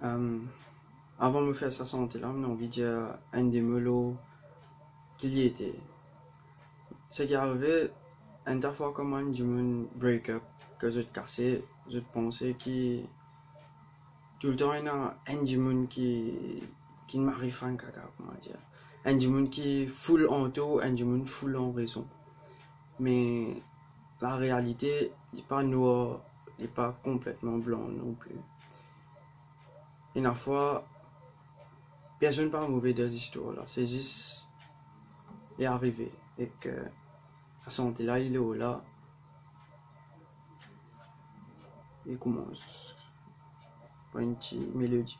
Avant de me faire ça santé là, j'ai envie de dire un des melots qu'il y était. Ce qui arrivait, une fois comme un du monde break-up, que je te cassais, je pensais que tout le temps il y a un du monde qui ne m'arrive un caca, comment dire. Un du monde qui est full en taux, un du monde full en raison. Mais la réalité n'est pas noire, n'est pas complètement blanc non plus. Et une fois, personne ne parle mauvais des histoires là, c'est juste est arrivé et que la santé là, il est où là, il commence par une petite mélodie.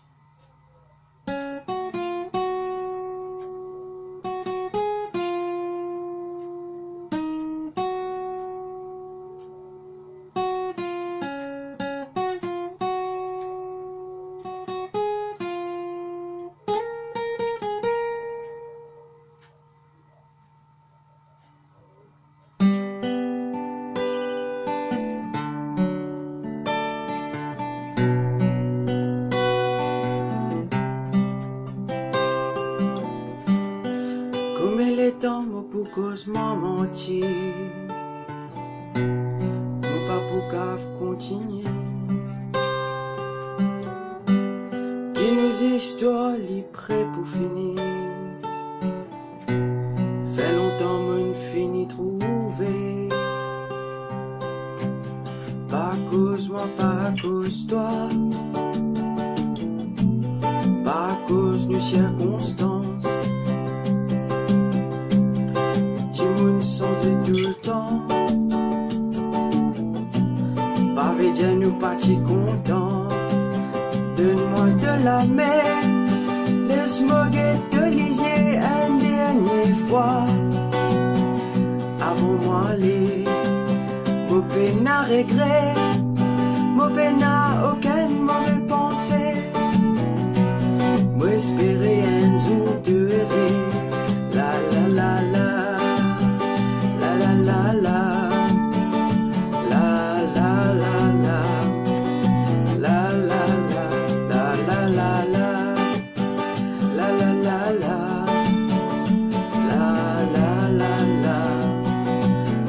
Comme elle est en moi pour cause m'en mentir, mon pas pour cave continuer. Qui nous histoires li prêt pour finir. Fait longtemps mon fini trouvé. Pas cause moi, pas cause toi. Pas cause nos circonstances. Sans et tout le temps, pas dire nous partis contents. Donne-moi de la mer, laisse-moi te lisier une dernière fois. Avant moi aller, mon peine à regret, mon peine à aucune mauvaise pensée. Moi espérer un jour de rire, la la la la. La la la la la la la la la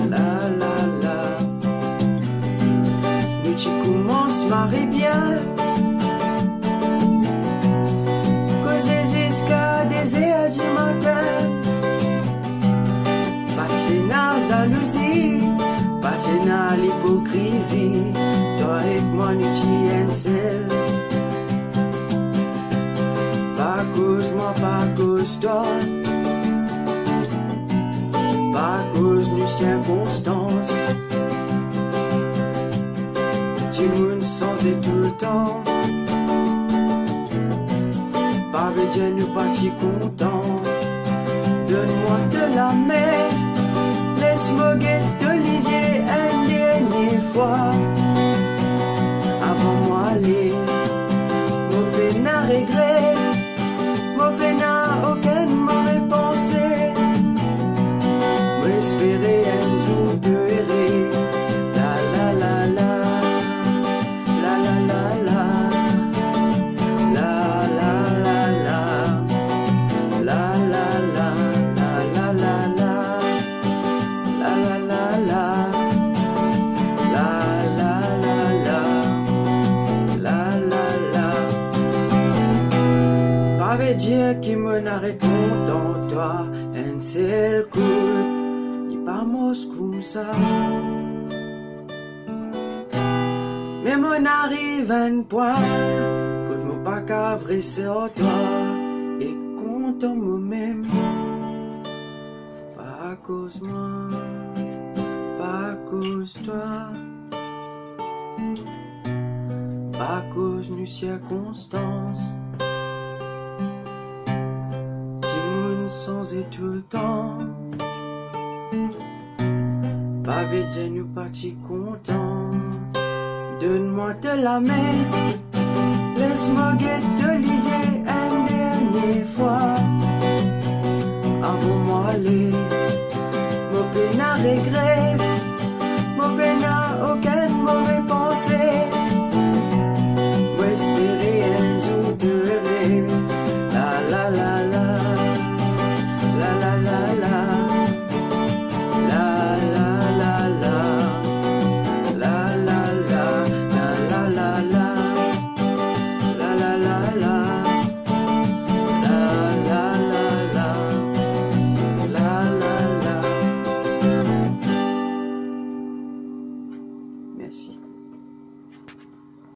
la la la. Nous tu commences marrer bien, causer jusqu'à des heures du matin. Pas de jalousie, pas de l'hypocrisie. Toi et moi nous tiens seul. Pas cause moi, pas cause toi. Pas cause nos circonstances. Tu monde sans et tout le temps. Pas veut dire nous partis contents. Donne-moi de la mer. Laisse-moi te lisier une dernière fois. Avant moi aller, mon peine à regret, mon peine à aucune mauvaise pensée. Moi espérer un jour de errer. La la la la, la la la la, la la la la, la la la, la la la. La la la la, la la la la, la la la. Pas veut dire qu'il me n'arrête content toi, un seul coup, il pas mos comme ça. Mais mon arrive un point, que mon pas cavré sur toi, et content moi-même. Pas à cause moi, pas à cause toi, pas à cause nos circonstances. Tu monde sans et tout le temps, pas veut dire nous partis contents. Donne-moi de la main, laisse-moi guetter.